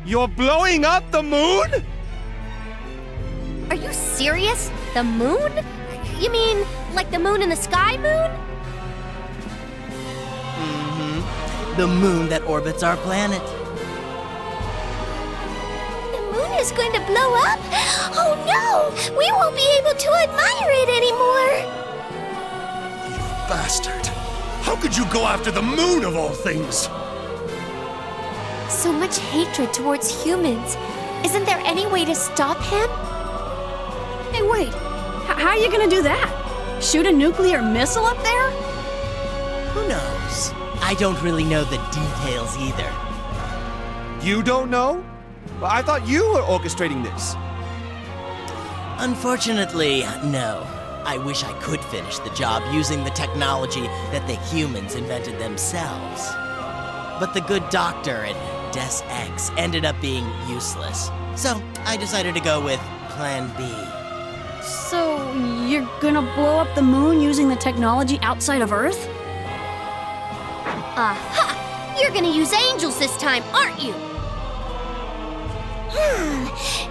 You're blowing up the moon? Are you serious? The moon? You mean, like the moon in the sky moon? Mm-hmm. The moon that orbits our planet. The moon is going to blow up? Oh no! We won't be able to admire it anymore! You bastard! How could you go after the moon of all things? So much hatred towards humans. Isn't there any way to stop him? Hey, wait. How are you gonna do that? Shoot a nuclear missile up there? Who knows? I don't really know the details either. You don't know? Well, I thought you were orchestrating this. Unfortunately, no. I wish I could finish the job using the technology that the humans invented themselves. But the good doctor and Disgaea ended up being useless. So I decided to go with Plan B. So, you're gonna blow up the moon using the technology outside of Earth? Aha! You're gonna use angels this time, aren't you?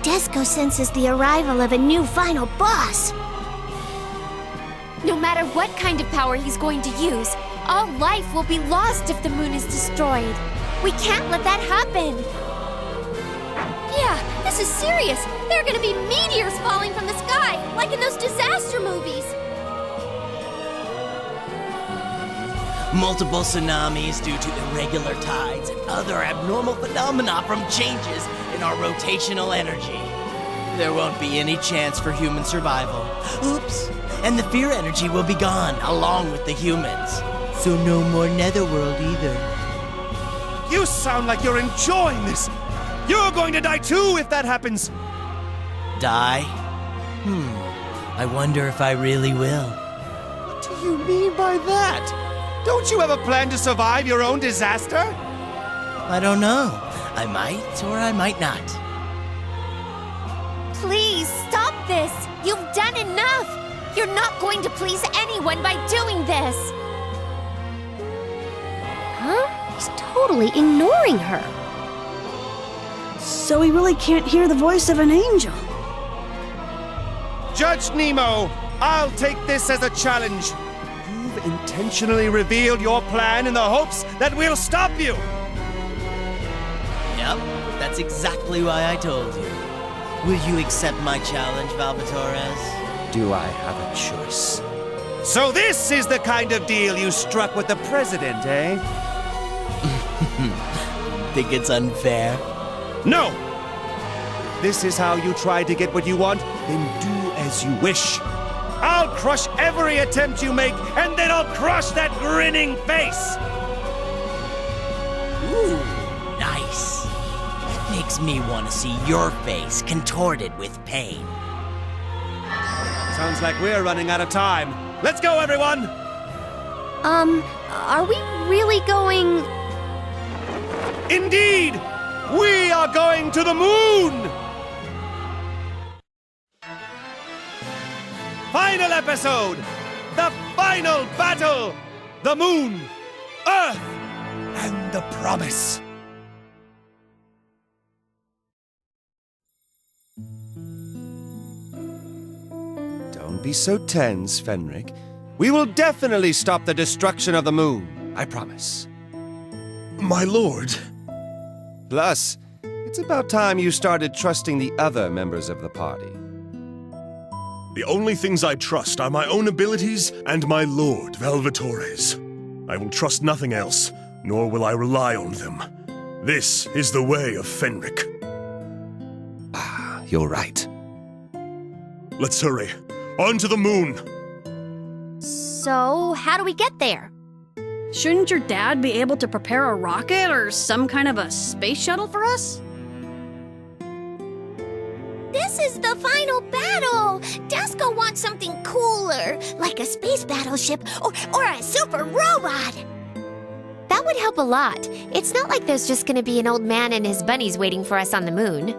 Disco senses the arrival of a new final boss. No matter what kind of power he's going to use, all life will be lost if the moon is destroyed. We can't let that happen. Yeah, this is serious. There are gonna be meteors falling from the sky, like in those disaster movies. Multiple tsunamis due to irregular tides and other abnormal phenomena from changes in our rotational energy. There won't be any chance for human survival. Oops. And the fear energy will be gone, along with the humans. So no more netherworld either. You sound like you're enjoying this. You're going to die too if that happens. Die? I wonder if I really will. What do you mean by that? Don't you have a plan to survive your own disaster? I don't know. I might or I might not. Please, stop this! You've done enough! You're not going to please anyone by doing this! Huh? He's totally ignoring her. So we really can't hear the voice of an angel. Judge Nemo, I'll take this as a challenge. You've intentionally revealed your plan in the hopes that we'll stop you. Yep, that's exactly why I told you. Will you accept my challenge, Valvatores? Do I have a choice? So this is the kind of deal you struck with the president, eh? Think it's unfair? No! If this is how you try to get what you want, then do as you wish. I'll crush every attempt you make, and then I'll crush that grinning face! Ooh, nice. That makes me want to see your face contorted with pain. Sounds like we're running out of time. Let's go, everyone! Are we really going... Indeed! We are going to the moon! Final episode! The final battle! The moon, Earth, and the promise. Don't be so tense, Fenric. We will definitely stop the destruction of the moon, I promise. My lord. Plus, it's about time you started trusting the other members of the party. The only things I trust are my own abilities and my lord, Valvatores. I will trust nothing else, nor will I rely on them. This is the way of Fenric. Ah, you're right. Let's hurry. On to the moon! So, how do we get there? Shouldn't your dad be able to prepare a rocket or some kind of a space shuttle for us? This is the final battle! Disco wants something cooler, like a space battleship or a super robot! That would help a lot. It's not like there's just gonna be an old man and his bunnies waiting for us on the moon.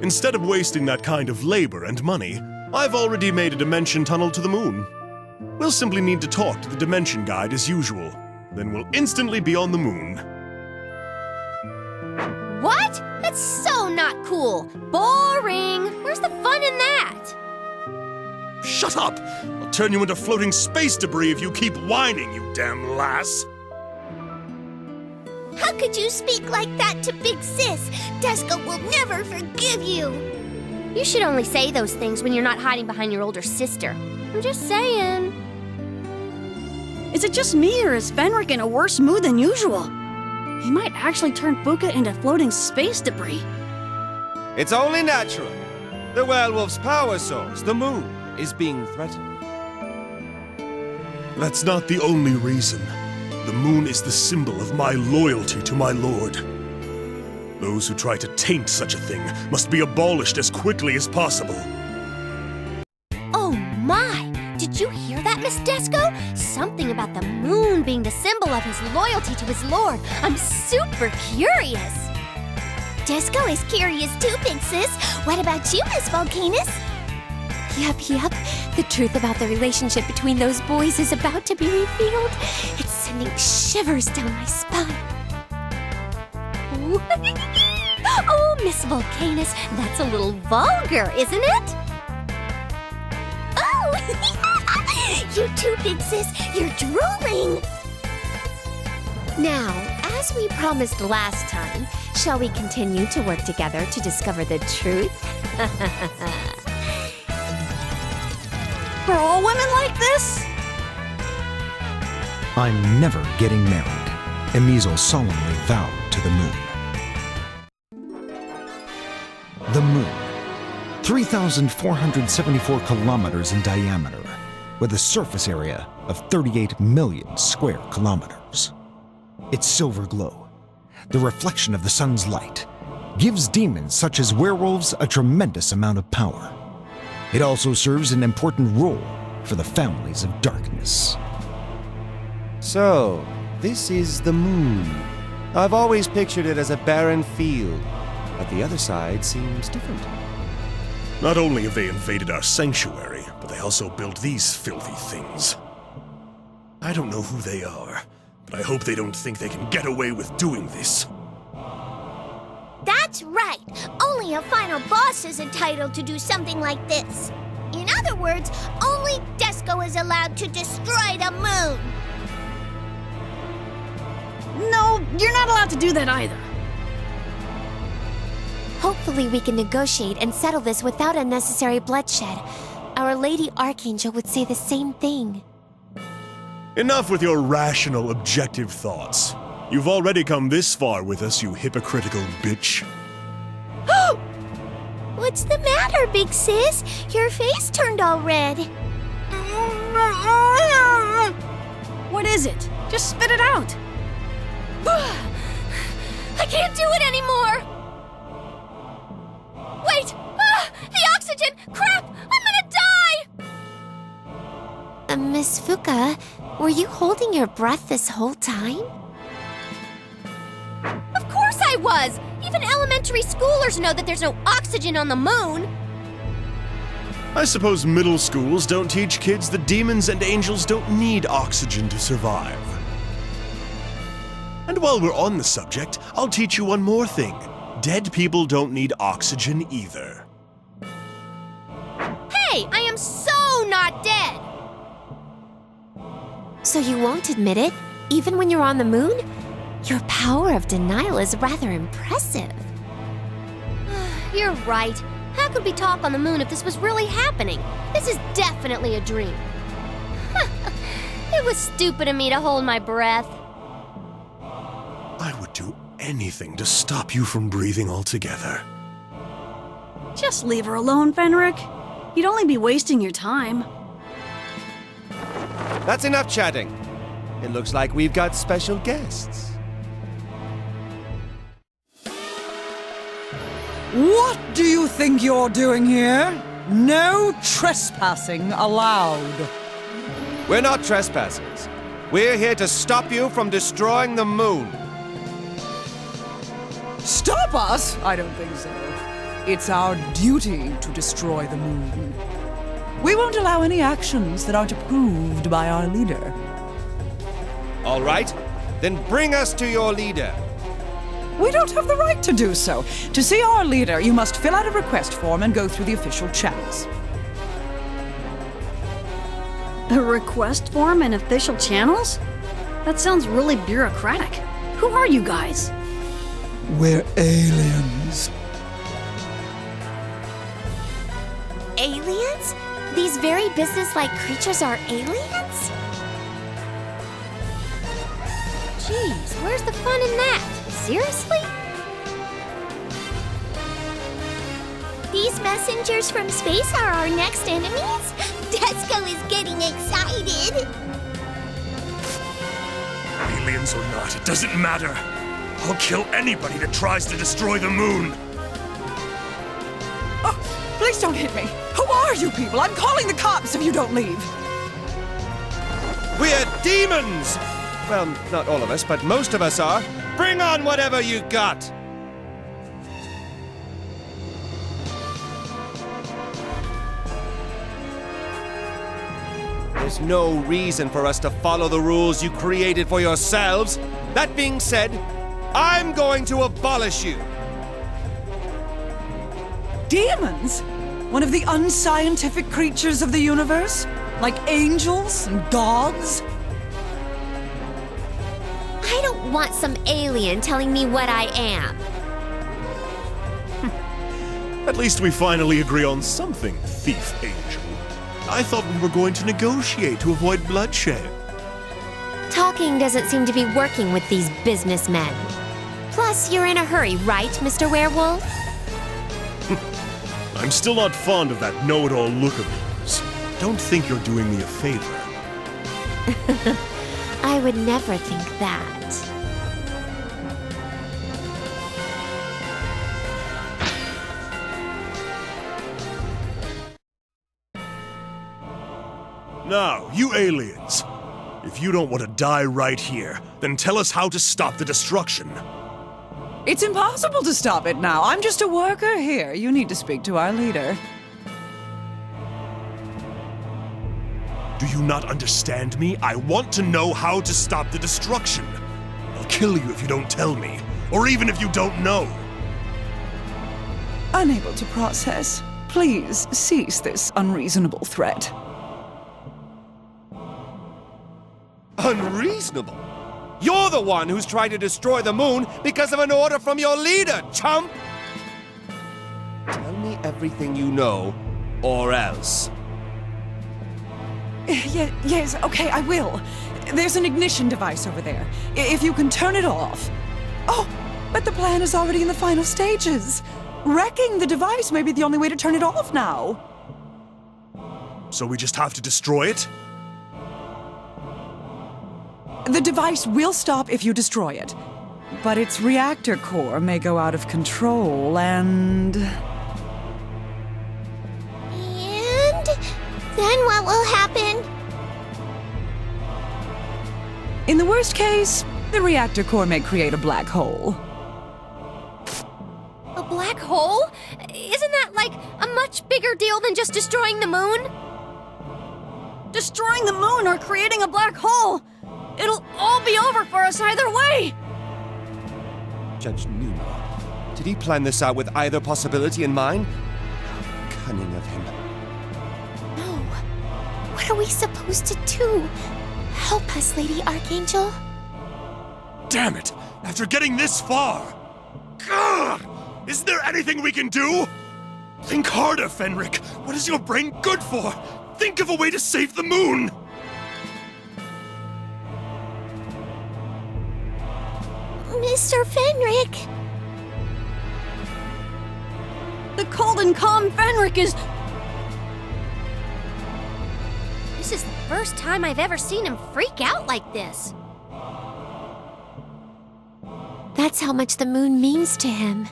Instead of wasting that kind of labor and money, I've already made a dimension tunnel to the moon. We'll simply need to talk to the dimension guide as usual. Then we'll instantly be on the moon. What? That's so not cool. Boring. Where's the fun in that? Shut up! I'll turn you into floating space debris if you keep whining, you damn lass! How could you speak like that to Big Sis? Desco will never forgive you. You should only say those things when you're not hiding behind your older sister. I'm just saying. Is it just me, or is Fenric in a worse mood than usual? He might actually turn Fuka into floating space debris. It's only natural. The werewolf's power source, the moon, is being threatened. That's not the only reason. The moon is the symbol of my loyalty to my lord. Those who try to taint such a thing must be abolished as quickly as possible. Oh my! Did you hear that, Miss Desco? Something about the moon being the symbol of his loyalty to his lord. I'm super curious. Desco is curious too, Big Sis. What about you, Miss Volcanus? Yep. The truth about the relationship between those boys is about to be revealed. It's sending shivers down my spine. Oh, Miss Volcanus, that's a little vulgar, isn't it? Oh! You too, Big Sis, you're drooling! Now, as we promised last time, shall we continue to work together to discover the truth? Are all women like this? I'm never getting married, Emizel solemnly vowed to the moon. The moon, 3,474 kilometers in diameter, with a surface area of 38 million square kilometers. Its silver glow, the reflection of the sun's light, gives demons such as werewolves a tremendous amount of power. It also serves an important role for the families of darkness. So, this is the moon. I've always pictured it as a barren field, but the other side seems different. Not only have they invaded our sanctuary, but they also built these filthy things. I don't know who they are, but I hope they don't think they can get away with doing this. That's right! Only a final boss is entitled to do something like this. In other words, only Desco is allowed to destroy the moon. No, you're not allowed to do that either. Hopefully we can negotiate and settle this without unnecessary bloodshed. Our Lady Archangel would say the same thing. Enough with your rational, objective thoughts. You've already come this far with us, you hypocritical bitch. What's the matter, Big Sis? Your face turned all red. What is it? Just spit it out. I can't do it anymore! Wait! The oxygen! Crap! I'm gonna die! Miss Fuka, were you holding your breath this whole time? Of course I was! Even elementary schoolers know that there's no oxygen on the moon! I suppose middle schools don't teach kids that demons and angels don't need oxygen to survive. And while we're on the subject, I'll teach you one more thing. Dead people don't need oxygen either. Hey, I am so not dead! So you won't admit it, even when you're on the moon? Your power of denial is rather impressive. You're right. How could we talk on the moon if this was really happening? This is definitely a dream. It was stupid of me to hold my breath. I would do anything to stop you from breathing altogether. Just leave her alone, Fenric. You'd only be wasting your time. That's enough chatting. It looks like we've got special guests. What do you think you're doing here? No trespassing allowed. We're not trespassers. We're here to stop you from destroying the moon. Stop us? I don't think so. It's our duty to destroy the moon. We won't allow any actions that aren't approved by our leader. All right, then bring us to your leader. We don't have the right to do so. To see our leader, you must fill out a request form and go through the official channels. A request form and official channels? That sounds really bureaucratic. Who are you guys? We're aliens. Aliens? These very businesslike creatures are aliens? Jeez, where's the fun in that? Seriously? These messengers from space are our next enemies? Desco is getting excited. Aliens or not, it doesn't matter. I'll kill anybody that tries to destroy the moon. Oh, please don't hit me. Who are you people? I'm calling the cops if you don't leave. We're demons! Well, not all of us, but most of us are. Bring on whatever you got! There's no reason for us to follow the rules you created for yourselves. That being said, I'm going to abolish you. Demons? One of the unscientific creatures of the universe? Like angels and gods? I don't want some alien telling me what I am. At least we finally agree on something, thief angel. I thought we were going to negotiate to avoid bloodshed. Talking doesn't seem to be working with these businessmen. Plus, you're in a hurry, right, Mr. Werewolf? I'm still not fond of that know-it-all look of yours. Don't think you're doing me a favor. I would never think that. Now, you aliens, if you don't want to die right here, then tell us how to stop the destruction. It's impossible to stop it now. I'm just a worker here. You need to speak to our leader. Do you not understand me? I want to know how to stop the destruction. I'll kill you if you don't tell me, or even if you don't know. Unable to process. Please cease this unreasonable threat. Unreasonable? You're the one who's trying to destroy the moon because of an order from your leader, chump! Tell me everything you know, or else. Yes, okay, I will. There's an ignition device over there. If you can turn it off. Oh, but the plan is already in the final stages. Wrecking the device may be the only way to turn it off now. So we just have to destroy it? The device will stop if you destroy it. But its reactor core may go out of control and... And then what will happen? In the worst case, the reactor core may create a black hole. A black hole? Isn't that like a much bigger deal than just destroying the moon? Destroying the moon or creating a black hole? It'll all be over for us either way! Judge Nemo, did he plan this out with either possibility in mind? How cunning of him. No. What are we supposed to do? Help us, Lady Archangel. Damn it! After getting this far! Gah! Isn't there anything we can do? Think harder, Fenric! What is your brain good for? Think of a way to save the moon! Mr. Fenric! The cold and calm Fenric is... This is the first time I've ever seen him freak out like this. That's how much the moon means to him.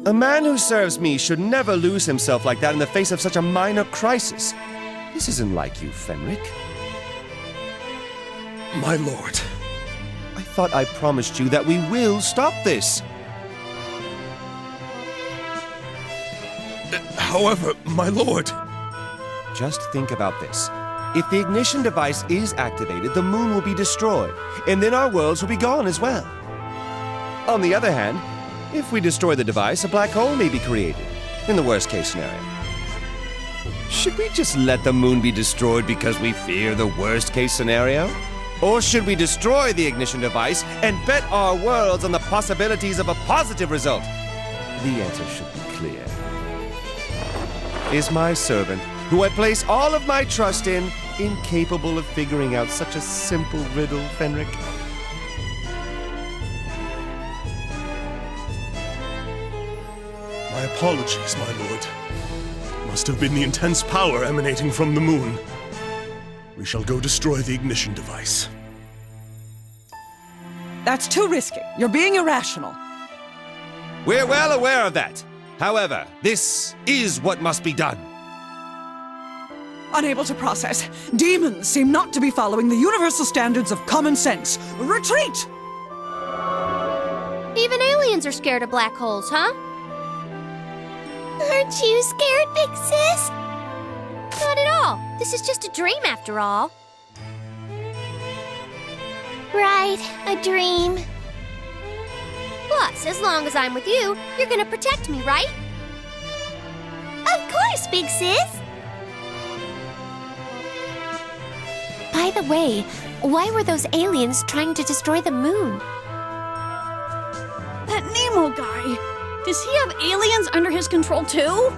A man who serves me should never lose himself like that in the face of such a minor crisis. This isn't like you, Fenric. My lord. I thought I promised you that we will stop this. However, my lord... Just think about this. If the ignition device is activated, the moon will be destroyed, and then our worlds will be gone as well. On the other hand, if we destroy the device, a black hole may be created, in the worst case scenario. Should we just let the moon be destroyed because we fear the worst case scenario? Or should we destroy the ignition device and bet our worlds on the possibilities of a positive result? The answer should be clear. Is my servant, who I place all of my trust in, incapable of figuring out such a simple riddle, Fenric? My apologies, my lord. Must have been the intense power emanating from the moon. We shall go destroy the ignition device. That's too risky. You're being irrational. We're well aware of that. However, this is what must be done. Unable to process. Demons seem not to be following the universal standards of common sense. Retreat! Even aliens are scared of black holes, huh? Aren't you scared, big sis? Not at all. This is just a dream after all. Right, a dream. Plus, as long as I'm with you, you're gonna protect me, right? Of course, big sis! By the way, why were those aliens trying to destroy the moon? That Nemo guy! Does he have aliens under his control too?